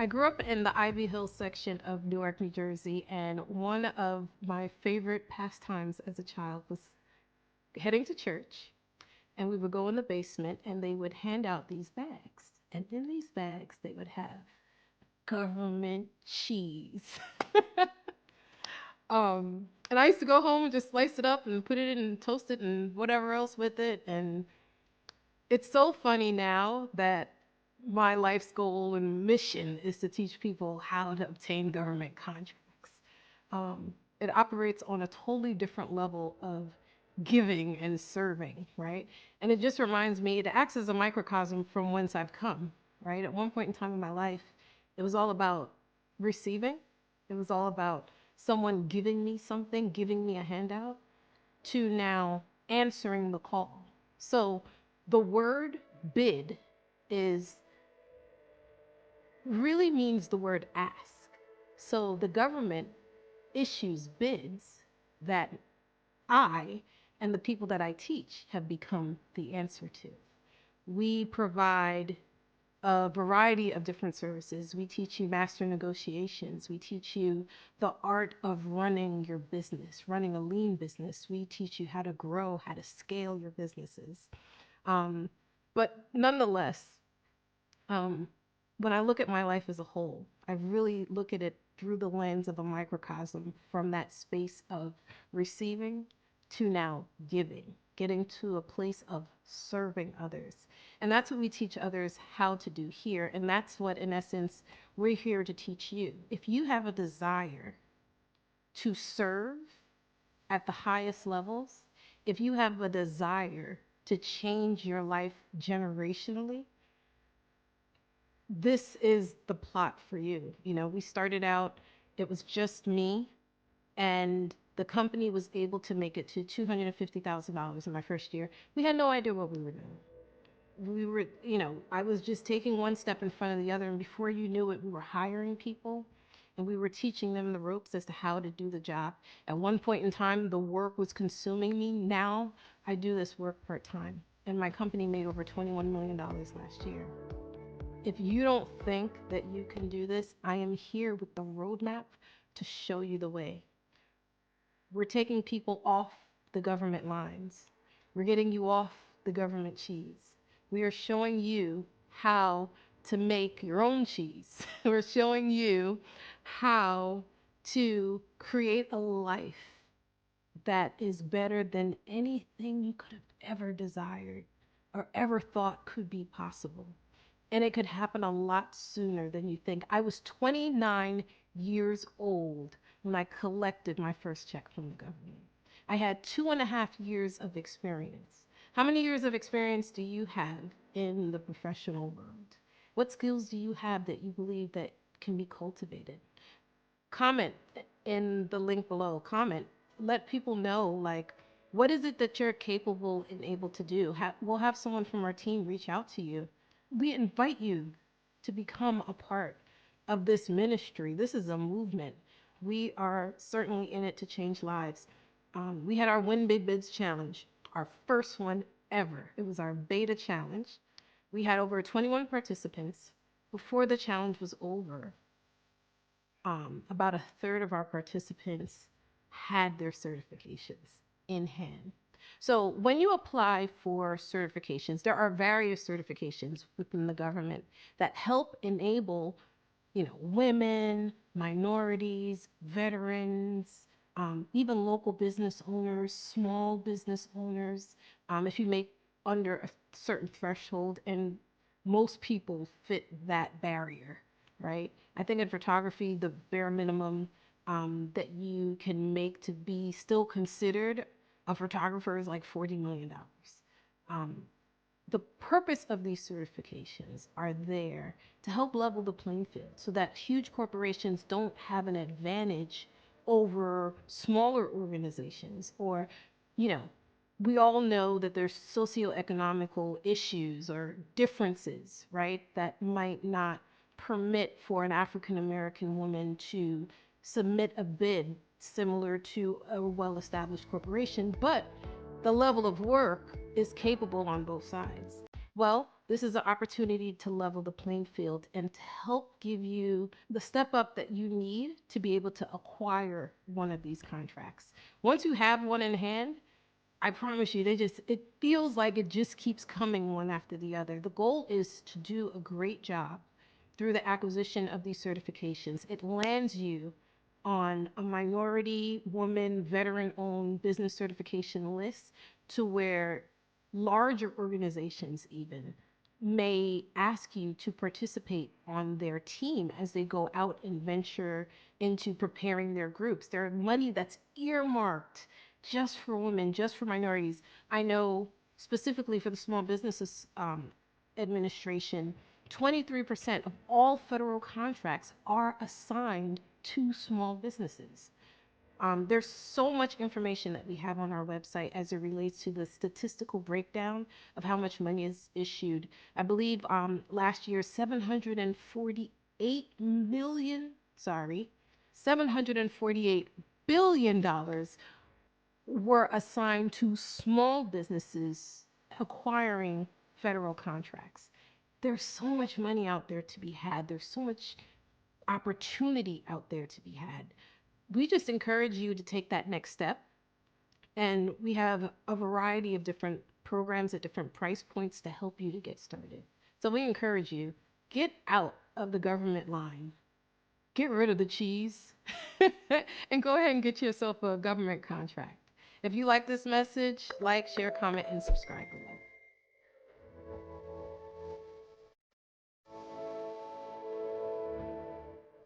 I grew up in the Ivy Hill section of Newark, New Jersey, and one of my favorite pastimes as a child was heading to church, and we would go in the basement and they would hand out these bags. And in these bags, they would have government cheese. And I used to go home and just slice it up and put it in and toast it and whatever else with it. And it's so funny now that my life's goal and mission is to teach people how to obtain government contracts. It operates on a totally different level of giving and serving, right? And it just reminds me, it acts as a microcosm from whence I've come, right? At one point in time in my life, it was all about receiving. It was all about someone giving me something, giving me a handout, to now answering the call. So the word bid is really means the word ask. So the government issues bids that I and the people that I teach have become the answer to. We provide a variety of different services. We teach you master negotiations. We teach you the art of running your business, running a lean business. We teach you how to grow, how to scale your businesses. Um, but nonetheless, um, when I look at my life as a whole, I really look at it through the lens of a microcosm from that space of receiving to now giving, getting to a place of serving others. And that's what we teach others how to do here. And that's what, in essence, we're here to teach you. If you have a desire to serve at the highest levels, if you have a desire to change your life generationally, this is the plot for you. You know, we started out, it was just me, and the company was able to make it to $250,000 in my first year. We had no idea what we were doing. We were, I was just taking one step in front of the other, and before you knew it, we were hiring people and we were teaching them the ropes as to how to do the job. At one point in time, the work was consuming me. Now I do this work part time, and my company made over $21 million last year. If you don't think that you can do this, I am here with the roadmap to show you the way. We're taking people off the government lines. We're getting you off the government cheese. We are showing you how to make your own cheese. We're showing you how to create a life that is better than anything you could have ever desired or ever thought could be possible. And it could happen a lot sooner than you think. I was 29 years old when I collected my first check from the government. I had 2.5 years of experience. How many years of experience do you have in the professional world? What skills do you have that you believe that can be cultivated? Comment in the link below. Comment. Let people know, like, what is it that you're capable and able to do? We'll have someone from our team reach out to you. We invite you to become a part of this ministry. This is a movement. We are certainly in it to change lives. We had our Win Big Bids challenge, our first one ever. It was our beta challenge. We had over 21 participants. Before the challenge was over, about a third of our participants had their certifications in hand. So when you apply for certifications, there are various certifications within the government that help enable, women, minorities, veterans, even local business owners, small business owners, if you make under a certain threshold, and most people fit that barrier, right? I think in photography, the bare minimum that you can make to be still considered a photographer is like $40 million. Um, the purpose of these certifications are there to help level the playing field so that huge corporations don't have an advantage over smaller organizations, or, you know, we all know that there's socioeconomical issues or differences, right, that might not permit for an African American woman to submit a bid similar to a well-established corporation, but the level of work is capable on both sides. Well, This is an opportunity to level the playing field and to help give you the step up that you need to be able to acquire one of these contracts. Once you have one in hand, I promise you, it feels like it just keeps coming one after the other. The goal is to do a great job through the acquisition of these certifications. It lands you on a minority, woman, veteran owned business certification list to where larger organizations even may ask you to participate on their team as they go out and venture into preparing their groups. There are money that's earmarked just for women, just for minorities. I know specifically for the Small Businesses Administration, 23% of all federal contracts are assigned to small businesses. There's so much information that we have on our website as it relates to the statistical breakdown of how much money is issued. I believe last year, 748 billion dollars were assigned to small businesses acquiring federal contracts. There's so much money out there to be had. There's so much opportunity out there to be had. We just encourage you to take that next step. And we have a variety of different programs at different price points to help you to get started. So we encourage you, get out of the government line, get rid of the cheese, and go ahead and get yourself a government contract. If you like this message, like, share, comment, and subscribe below.